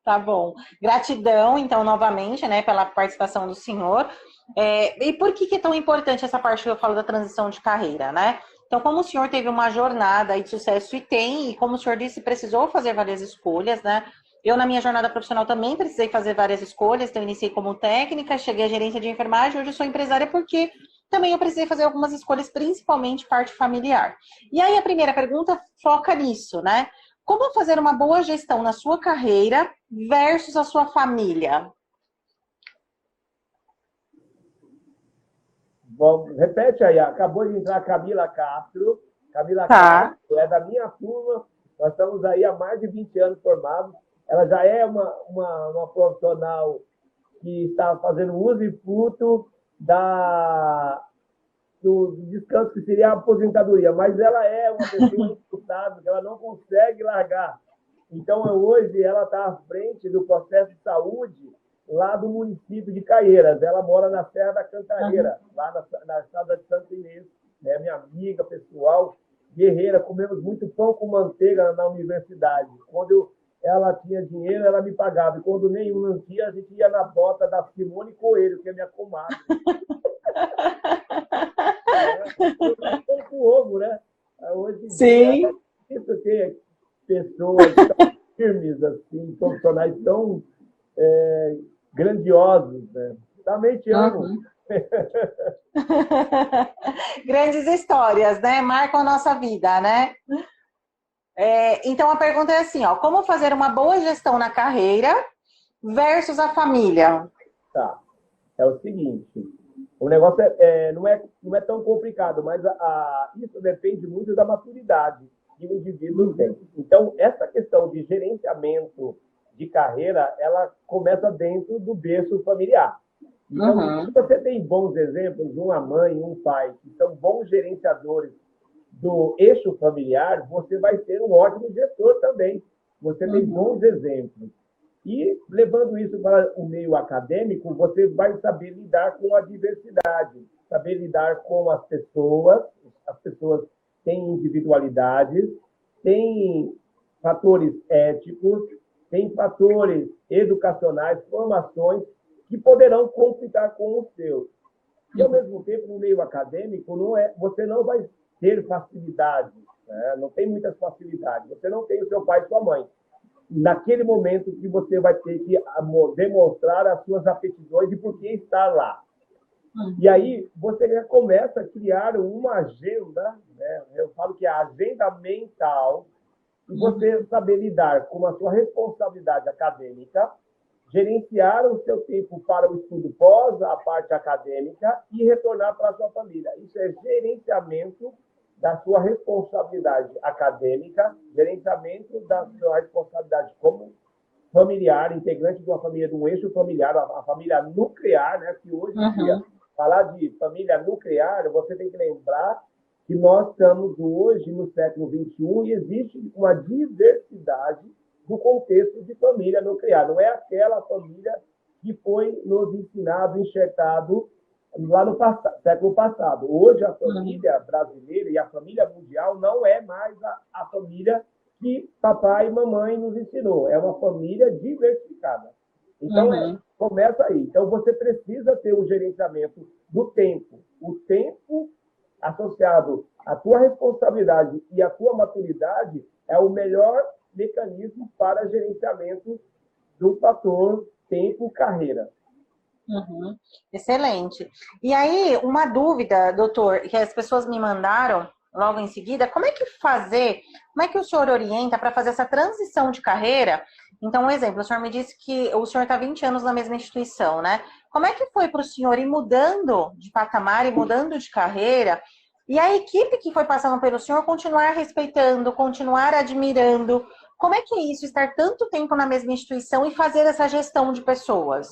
Tá bom. Gratidão, então, novamente, né, pela participação do senhor. E por que é tão importante essa parte que eu falo da transição de carreira, né? Então, como o senhor teve uma jornada aí de sucesso e tem, e como o senhor disse, precisou fazer várias escolhas, né? Eu, na minha jornada profissional, também precisei fazer várias escolhas. Então, eu iniciei como técnica, cheguei à gerência de enfermagem, hoje eu sou empresária porque também eu precisei fazer algumas escolhas, principalmente parte familiar. E aí, a primeira pergunta foca nisso, né? Como fazer uma boa gestão na sua carreira versus a sua família? Bom, repete aí, acabou de entrar a Camila Castro. Camila Castro Tá. é da minha turma, nós estamos aí há mais de 20 anos formados. Ela já é uma profissional que está fazendo uso e fruto do descanso que seria a aposentadoria, mas ela é uma pessoa insuportável, que ela não consegue largar. Então, hoje, ela está à frente do processo de saúde lá do município de Caieiras. Ela mora na Serra da Uhum. Cantareira, lá na estrada de Santa Inês. Né? Minha amiga pessoal, guerreira, comemos muito pão com manteiga na universidade. Ela tinha dinheiro, ela me pagava. E quando nenhum não tinha, a gente ia na bota da Simone Coelho, que é minha comadre. Né? Eu vi pouco ovo, né? Hoje em dia, é Sim. difícil ter pessoas tão firmes, assim, profissionais tão grandiosos, né? Também te amo. Uhum. Grandes histórias, né? Marcam a nossa vida, né? Então a pergunta é assim, ó, como fazer uma boa gestão na carreira versus a família? Tá. É o seguinte, o negócio não é tão complicado, mas isso depende muito da maturidade que o indivíduo tem. Então, essa questão de gerenciamento de carreira, ela começa dentro do berço familiar. Então, se Uhum. você tem bons exemplos, uma mãe, um pai, que são bons gerenciadores do eixo familiar, você vai ser um ótimo gestor também. Você tem Uhum. bons exemplos. E, levando isso para o meio acadêmico, você vai saber lidar com a diversidade, saber lidar com as pessoas têm individualidades, têm fatores éticos, têm fatores educacionais, formações que poderão conflitar com os seus. E, ao mesmo tempo, no meio acadêmico, você não vai ter facilidade, né? Não tem muitas facilidades. Você não tem o seu pai e sua mãe. Naquele momento que você vai ter que demonstrar as suas aptidões e por que está lá. E aí você já começa a criar uma agenda, né? Eu falo que é a agenda mental, e você saber lidar com a sua responsabilidade acadêmica, gerenciar o seu tempo para o estudo pós a parte acadêmica e retornar para a sua família. Isso é gerenciamento da sua responsabilidade acadêmica, gerenciamento da sua responsabilidade como familiar, integrante de uma família, de um eixo familiar, a família nuclear, né? Que hoje em dia, Uhum. falar de família nuclear, você tem que lembrar que nós estamos hoje no século XXI e existe uma diversidade do contexto de família nuclear. Não é aquela família que foi nos ensinado, enxertado lá no século passado. Hoje, a Uhum. família brasileira e a família mundial não é mais a família que papai e mamãe nos ensinou. É uma família diversificada. Então, Uhum. começa aí. Então, você precisa ter o gerenciamento do tempo. O tempo associado à tua responsabilidade e à tua maturidade é o melhor mecanismo para gerenciamento do fator tempo-carreira. Uhum. Excelente. E aí, uma dúvida, doutor, que as pessoas me mandaram logo em seguida, como é que o senhor orienta para fazer essa transição de carreira? Então, um exemplo, o senhor me disse que o senhor está 20 anos na mesma instituição, né? Como é que foi para o senhor ir mudando de patamar e mudando de carreira? E a equipe que foi passando pelo senhor continuar respeitando, continuar admirando? Como é que é isso, estar tanto tempo na mesma instituição e fazer essa gestão de pessoas?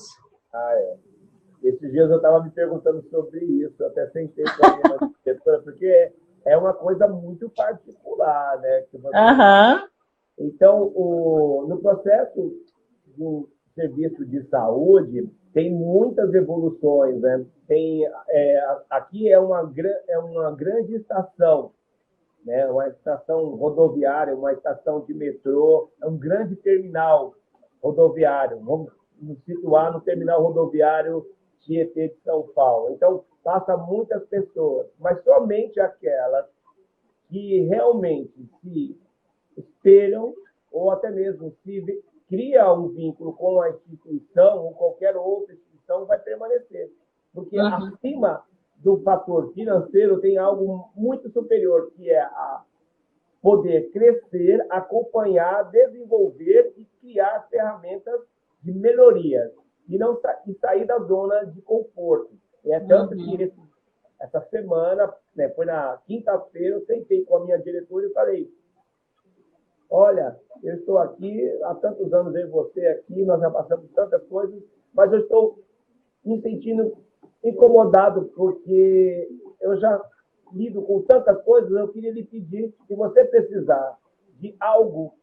Esses dias eu estava me perguntando sobre isso, até sentei com a minha diretora, porque é uma coisa muito particular, né? Que você... Aham. Então, no processo do serviço de saúde, tem muitas evoluções, né? Aqui é uma grande estação, né? Uma estação rodoviária, uma estação de metrô, é um grande terminal. rodoviário, vamos nos situar no terminal rodoviário Tietê de São Paulo. Então, passa muitas pessoas, mas somente aquelas que realmente se espelham ou até mesmo se cria um vínculo com a instituição ou qualquer outra instituição vai permanecer. Porque acima do fator financeiro tem algo muito superior, que é a poder crescer, acompanhar, desenvolver e criar ferramentas de melhoria e sair da zona de conforto. É tanto que essa semana, né, foi na quinta-feira, eu sentei com a minha diretora e falei: olha, eu estou aqui há tantos anos, eu e você aqui, nós já passamos tantas coisas, mas eu estou me sentindo incomodado porque eu já lido com tantas coisas, eu queria lhe pedir, se você precisar de algo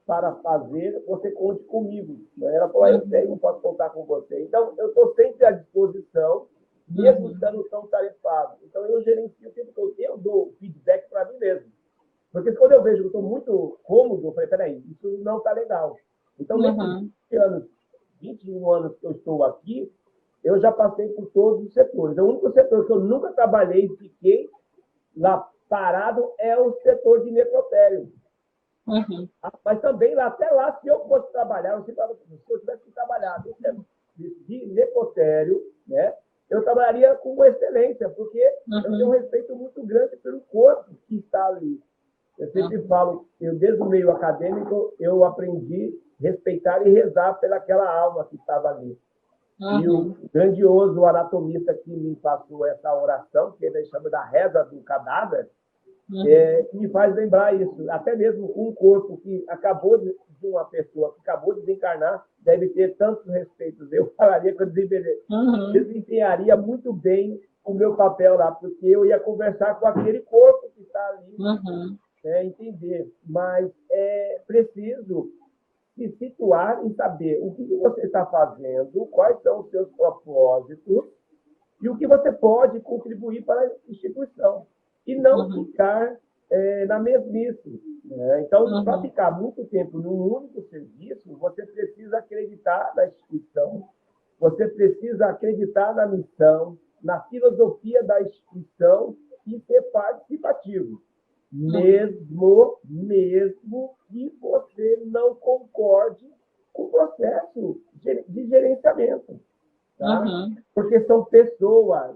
para fazer, você conte comigo. Ela falou: eu sei, não posso contar com você. Então, eu estou sempre à disposição, mesmo estando tão tarefado. Então, eu gerencio o tempo todo. Eu dou feedback para mim mesmo. Porque quando eu vejo que eu estou muito cômodo, eu falei: peraí, isso não está legal. Então, nesses 21 anos que eu estou aqui, eu já passei por todos os setores. O único setor que eu nunca trabalhei e fiquei lá parado é o setor de necrotério. Mas também, até lá, se eu fosse trabalhar, se eu tivesse que trabalhar de necrotério, né, eu trabalharia com excelência, porque eu tenho um respeito muito grande pelo corpo que está ali. Eu sempre falo, desde o meio acadêmico, eu aprendi a respeitar e rezar pelaquela alma que estava ali. E o grandioso anatomista que me passou essa oração, que ele chama da reza do cadáver, me faz lembrar isso. Até mesmo com um corpo que acabou de uma pessoa que acabou de desencarnar, deve ter tantos respeitos. Eu falaria que eu desempenharia muito bem o meu papel lá, porque eu ia conversar com aquele corpo que está ali, entender. Mas é preciso se situar e saber o que você está fazendo, quais são os seus propósitos e o que você pode contribuir para a instituição. E não ficar na mesmice. Né? Então, para ficar muito tempo num único serviço, você precisa acreditar na instituição, você precisa acreditar na missão, na filosofia da instituição e ser participativo. Mesmo que você não concorde com o processo de gerenciamento. Tá? Porque são pessoas,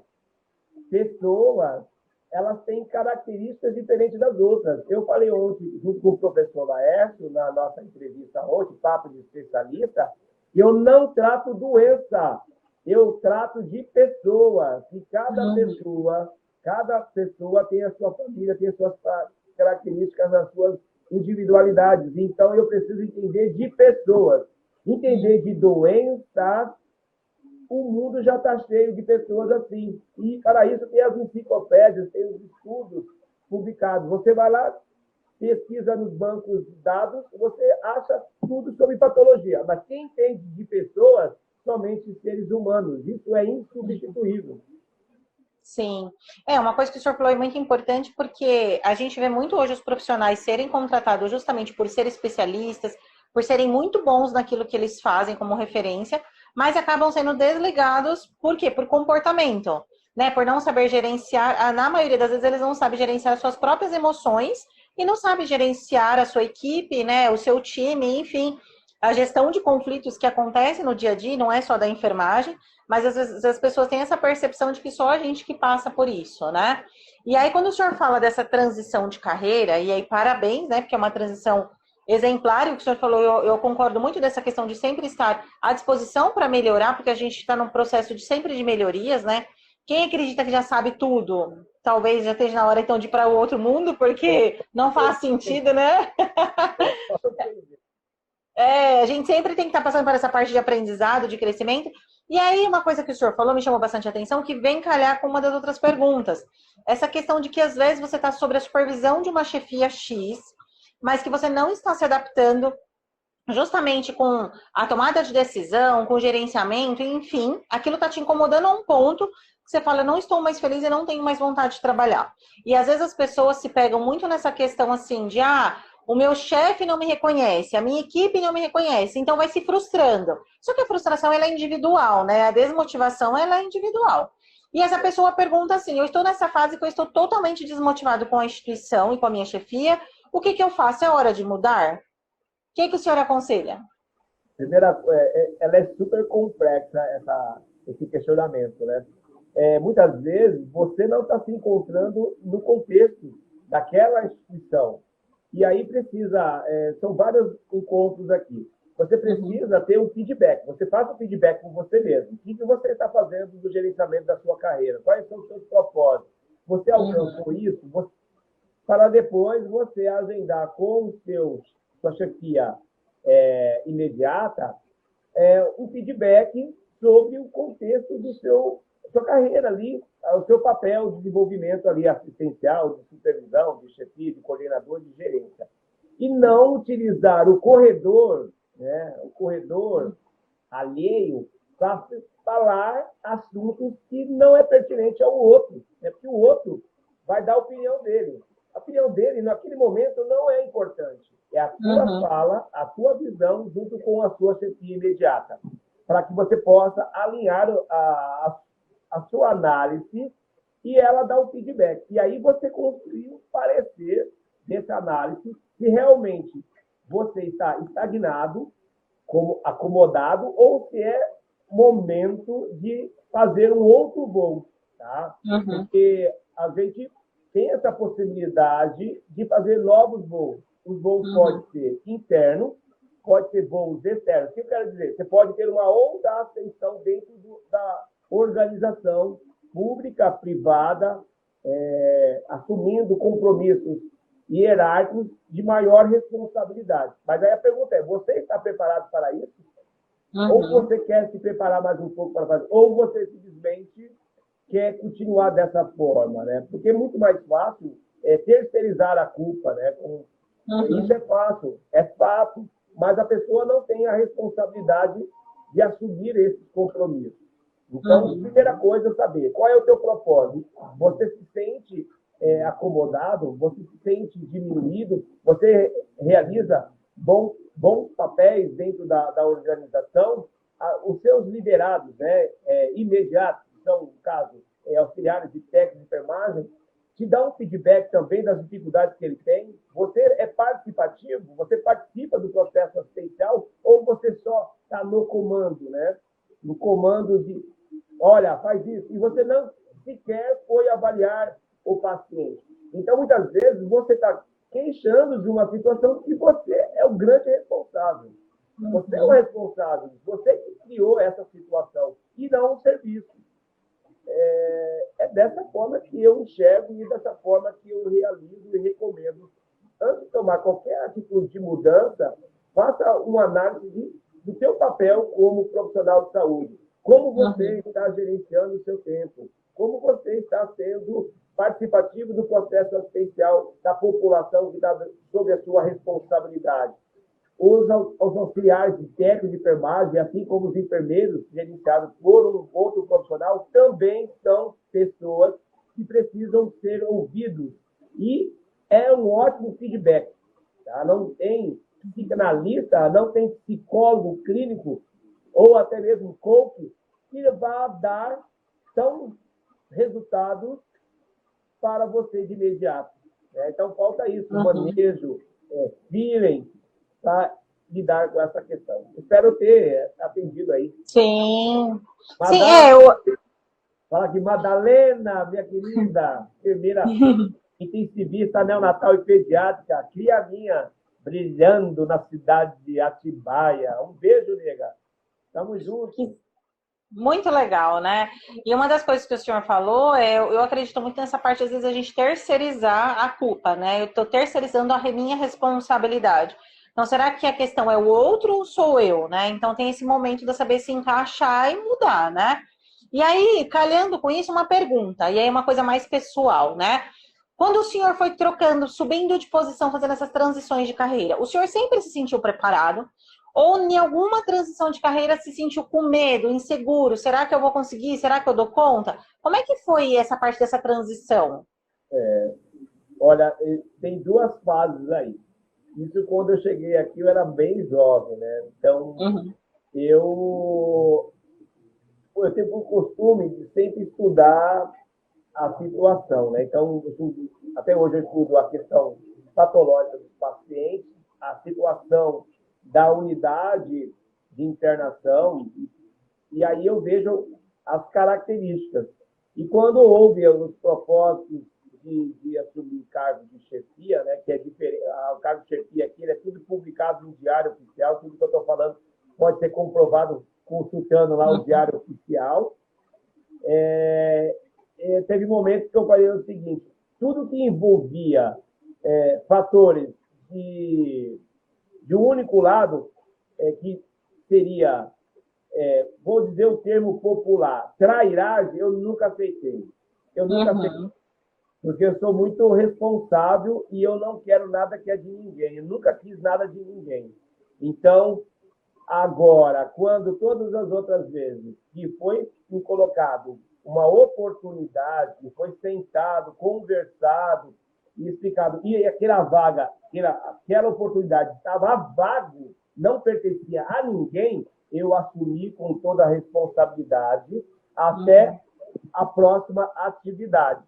elas têm características diferentes das outras. Eu falei ontem, junto com o professor Laércio, na nossa entrevista ontem, Papo de Especialista, eu não trato doença, eu trato de pessoas. E cada pessoa tem a sua família, tem as suas características, as suas individualidades. Então, eu preciso entender de pessoas. Entender de doenças, o mundo já está cheio de pessoas assim. E, para isso, tem as enciclopédias, tem os estudos publicados. Você vai lá, pesquisa nos bancos de dados, você acha tudo sobre patologia. Mas quem entende de pessoas, somente seres humanos. Isso é insubstituível. Sim. Uma coisa que o senhor falou é muito importante, porque a gente vê muito hoje os profissionais serem contratados justamente por serem especialistas, por serem muito bons naquilo que eles fazem como referência, mas acabam sendo desligados, por quê? Por comportamento, né? Por não saber gerenciar, na maioria das vezes eles não sabem gerenciar as suas próprias emoções e não sabem gerenciar a sua equipe, né? O seu time, enfim, a gestão de conflitos que acontece no dia a dia, não é só da enfermagem, mas às vezes as pessoas têm essa percepção de que só a gente que passa por isso, né? E aí quando o senhor fala dessa transição de carreira, e aí parabéns, né? Porque é uma transição exemplar, e o que o senhor falou, eu concordo muito dessa questão de sempre estar à disposição para melhorar, porque a gente está num processo de sempre de melhorias, né? Quem acredita que já sabe tudo, talvez já esteja na hora então de ir para o outro mundo, porque não faz sentido, né? A gente sempre tem que estar passando por essa parte de aprendizado, de crescimento. E aí, uma coisa que o senhor falou me chamou bastante atenção, que vem calhar com uma das outras perguntas. Essa questão de que, às vezes, você está sob a supervisão de uma chefia X, mas que você não está se adaptando justamente com a tomada de decisão, com o gerenciamento, enfim, aquilo está te incomodando a um ponto que você fala: não estou mais feliz e não tenho mais vontade de trabalhar. E às vezes as pessoas se pegam muito nessa questão assim de o meu chefe não me reconhece, a minha equipe não me reconhece, então vai se frustrando. Só que a frustração ela é individual, né? A desmotivação ela é individual. E essa pessoa pergunta assim: eu estou nessa fase que eu estou totalmente desmotivado com a instituição e com a minha chefia, o que eu faço? É hora de mudar? O que o senhor aconselha? Primeira, ela é super complexa, esse questionamento, né? Muitas vezes você não está se encontrando no contexto daquela instituição. E aí são vários encontros aqui. Você precisa ter um feedback. Você faz um feedback com você mesmo. O que você está fazendo do gerenciamento da sua carreira? Quais são os seus propósitos? Você alcançou isso? Para depois você agendar com sua chefia imediata um feedback sobre o contexto sua carreira ali, o seu papel de desenvolvimento ali assistencial, de supervisão, de chefia, de coordenador, de gerência. E não utilizar o corredor, né, o corredor alheio para falar assuntos que não é pertinente ao outro, né, porque o outro vai dar a opinião dele. A opinião dele, naquele momento, não é importante. É a tua fala, a tua visão, junto com a sua chefia imediata, para que você possa alinhar a sua análise e ela dar o feedback. E aí você construir um parecer dessa análise se realmente você está estagnado, como acomodado, ou se é momento de fazer um outro voo. Tá? Porque a gente tem essa possibilidade de fazer novos voos. Os voos podem ser internos, pode ser voos externos. O que eu quero dizer? Você pode ter uma outra ascensão dentro da organização pública, privada, assumindo compromissos hierárquicos de maior responsabilidade. Mas aí a pergunta é, você está preparado para isso? Ou você quer se preparar mais um pouco para fazer? Ou você simplesmente quer continuar dessa forma, né? Porque é muito mais fácil terceirizar a culpa, né? Isso é fácil, é fato, mas a pessoa não tem a responsabilidade de assumir esses compromissos. Então, primeira coisa é saber qual é o teu propósito. Você se sente acomodado? Você se sente diminuído? Você realiza bons papéis dentro da organização? Os seus liderados, né, imediatos, que são, no caso, auxiliares de técnica de enfermagem, te dá um feedback também das dificuldades que ele tem? Você é participativo? Você participa do processo assistencial? Ou você só está no comando, né? No comando de, olha, faz isso. E você não sequer foi avaliar o paciente. Então, muitas vezes, você está queixando de uma situação que você é o grande responsável. Você é o responsável. Você que criou essa situação e não o serviço. É dessa forma que eu enxergo e dessa forma que eu realizo e recomendo. Antes de tomar qualquer atitude de mudança, faça uma análise do seu papel como profissional de saúde. Como você está gerenciando o seu tempo. Como você está sendo participativo do processo assistencial da população que está sob a sua responsabilidade. Os auxiliares de técnico de enfermagem, assim como os enfermeiros gerenciados por um outro profissional, também são pessoas que precisam ser ouvidos. E é um ótimo feedback. Tá? Não tem psicanalista, não tem psicólogo clínico, ou até mesmo coach, que vá dar resultados para você de imediato. Então, falta isso, manejo, feeling, para lidar com essa questão. Espero ter atendido aí. Sim. Fala aqui, Madalena, minha querida, enfermeira intensivista neonatal e pediátrica, cria minha, brilhando na cidade de Atibaia. Um beijo, nega. Tamo juntos. Muito legal, né? E uma das coisas que o senhor falou, eu acredito muito nessa parte, às vezes, a gente terceirizar a culpa, né? Eu estou terceirizando a minha responsabilidade. Então, será que a questão é o outro ou sou eu, né? Então, tem esse momento de saber se encaixar e mudar, né? E aí, calhando com isso, uma pergunta, e aí uma coisa mais pessoal, né? Quando o senhor foi trocando, subindo de posição, fazendo essas transições de carreira, o senhor sempre se sentiu preparado? Ou em alguma transição de carreira se sentiu com medo, inseguro? Será que eu vou conseguir? Será que eu dou conta? Como é que foi essa parte dessa transição? Olha, tem duas fases aí. Isso quando eu cheguei aqui, eu era bem jovem, né? Então, eu, eu tenho o costume de sempre estudar a situação, né? Então, até hoje eu estudo a questão patológica dos pacientes, a situação da unidade de internação, e aí eu vejo as características. E quando houve os propósitos de assumir cargo de chefia, né, que é diferente, o cargo de chefia aqui é tudo publicado no Diário Oficial, tudo que eu estou falando pode ser comprovado consultando lá o Diário Oficial. Teve momentos que eu falei o seguinte: tudo que envolvia fatores de um único lado, que seria, vou dizer o termo popular, trairagem, eu nunca aceitei. Eu nunca aceitei, porque eu sou muito responsável e eu não quero nada que é de ninguém. Eu nunca quis nada de ninguém. Então, agora, quando todas as outras vezes que foi me colocado uma oportunidade, que foi sentado, conversado e explicado, e aquela vaga, aquela oportunidade estava vago, não pertencia a ninguém, eu assumi com toda a responsabilidade até a próxima atividade.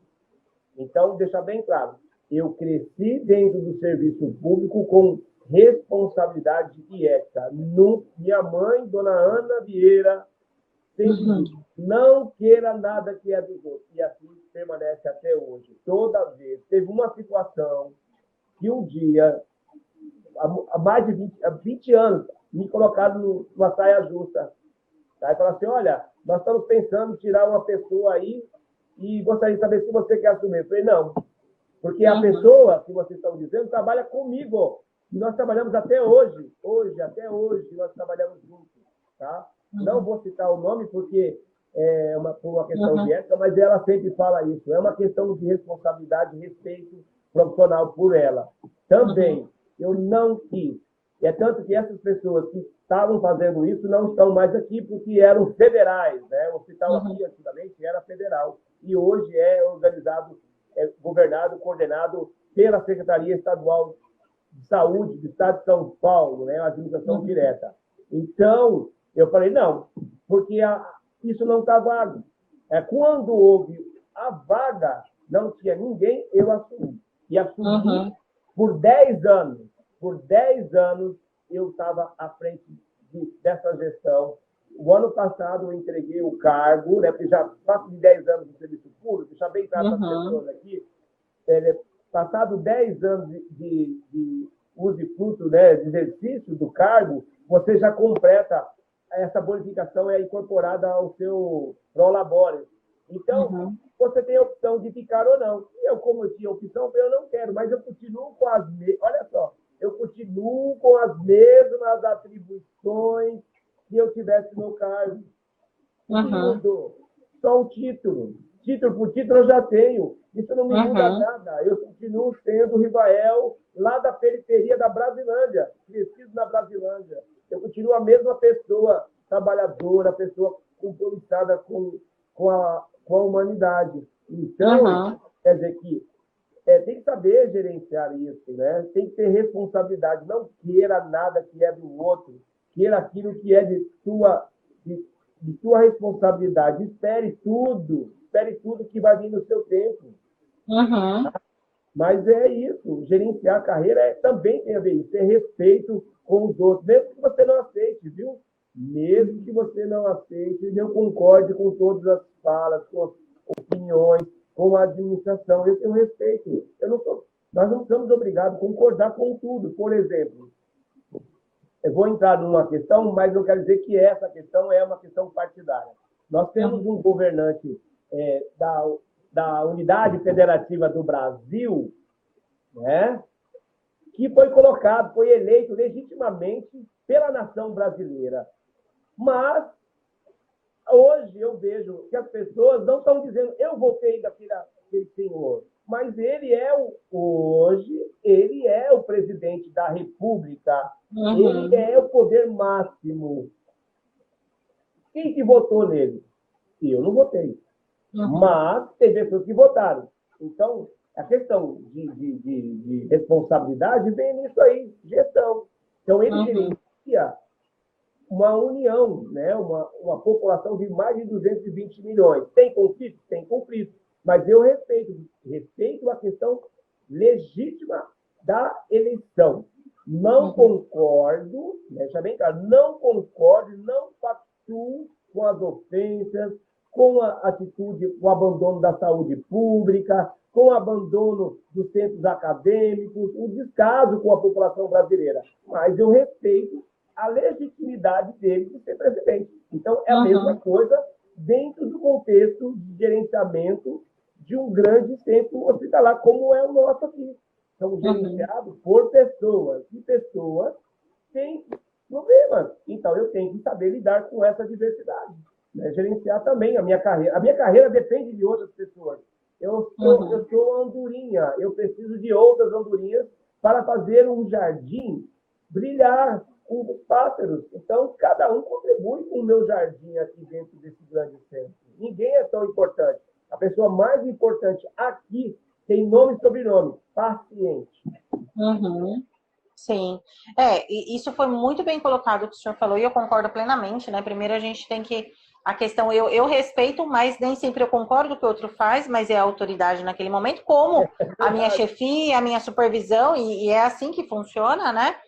Então, deixar bem claro, eu cresci dentro do serviço público com responsabilidade e ética. Minha mãe, dona Ana Vieira, sempre disse, não queira nada que é dos outros. E assim permanece até hoje. Toda vez. Teve uma situação que um dia, há mais de 20 anos, me colocaram numa saia justa. Aí falaram assim, olha, nós estamos pensando em tirar uma pessoa aí e gostaria de saber se você quer assumir. Eu falei, não, porque a pessoa que vocês estão dizendo trabalha comigo. E nós trabalhamos até hoje. Até hoje, nós trabalhamos juntos. Tá? Não vou citar o nome porque por uma questão de ética, mas ela sempre fala isso. É uma questão de responsabilidade e respeito profissional por ela. Também, eu não quis. É tanto que essas pessoas que estavam fazendo isso não estão mais aqui porque eram federais. Né? O hospital aqui, antigamente, era federal. E hoje é organizado, governado, coordenado pela Secretaria Estadual de Saúde do Estado de São Paulo, né? Uma administração direta. Então, eu falei, não, porque isso não está vago. Quando houve a vaga, não tinha ninguém, eu assumi. E assumi por 10 anos. Por 10 anos, eu estava à frente dessa gestão. O ano passado, eu entreguei o cargo, né, porque já faço de 10 anos de serviço público, deixa bem claro para as pessoas aqui, passado 10 anos de uso e fruto, né, de exercício do cargo, você já completa essa bonificação, é incorporada ao seu prolabore. Então, você tem a opção de ficar ou não. Eu, como eu tinha opção, eu não quero, mas eu continuo com olha só, eu continuo com as mesmas atribuições que eu tivesse no cargo. Tudo. Só o título. Título por título eu já tenho. Isso não me muda nada. Eu continuo sendo o Rivael lá da periferia da Brasilândia, crescido na Brasilândia. Eu continuo a mesma pessoa trabalhadora, pessoa compromissada com a humanidade. Então, quer dizer que tem que saber gerenciar isso, né? Tem que ter responsabilidade. Não queira nada que é do outro. Queira aquilo que é de sua responsabilidade. Espere tudo que vai vir no seu tempo. Mas é isso, gerenciar a carreira também tem a ver isso, ter respeito com os outros, mesmo que você não aceite, viu? Mesmo que você não aceite, não concorde com todas as falas, com as opiniões, com a administração, eu tenho respeito. Nós não somos obrigados a concordar com tudo. Por exemplo, eu vou entrar numa questão, mas não quero dizer que essa questão é uma questão partidária. Nós temos um governante da Unidade Federativa do Brasil, né, que foi eleito legitimamente pela nação brasileira. Mas, hoje eu vejo que as pessoas não estão dizendo, eu votei daquele senhor, mas hoje ele é o presidente da República, ele é o poder máximo. Quem que votou nele? Eu não votei. Mas tem pessoas que votaram. Então, A questão de responsabilidade vem nisso aí, gestão. Então, ele gerencia uma união, né? Uma população de mais de 220 milhões. Tem conflito? Tem conflito. Mas eu respeito a questão legítima da eleição. Não concordo, deixa bem claro, não concordo, não pactuo com as ofensas, com a atitude, o abandono da saúde pública, com o abandono dos centros acadêmicos, o descaso com a população brasileira. Mas eu respeito a legitimidade dele de ser presidente. Então, é a mesma coisa dentro do contexto de gerenciamento de um grande centro hospitalar, como é o nosso aqui. São gerenciados por pessoas, e pessoas têm problemas. Então, eu tenho que saber lidar com essa diversidade. Né? Gerenciar também a minha carreira. A minha carreira depende de outras pessoas. Eu sou andorinha, eu preciso de outras andorinhas para fazer um jardim brilhar com os pássaros. Então, cada um contribui com o meu jardim aqui dentro desse grande centro. Ninguém é tão importante. A pessoa mais importante aqui tem nome e sobrenome, paciente. Sim. E isso foi muito bem colocado o que o senhor falou, e eu concordo plenamente, né? Primeiro a gente tem que... A questão, eu respeito, mas nem sempre eu concordo com o que o outro faz, mas é a autoridade naquele momento, como a minha chefia, a minha supervisão, e é assim que funciona, né?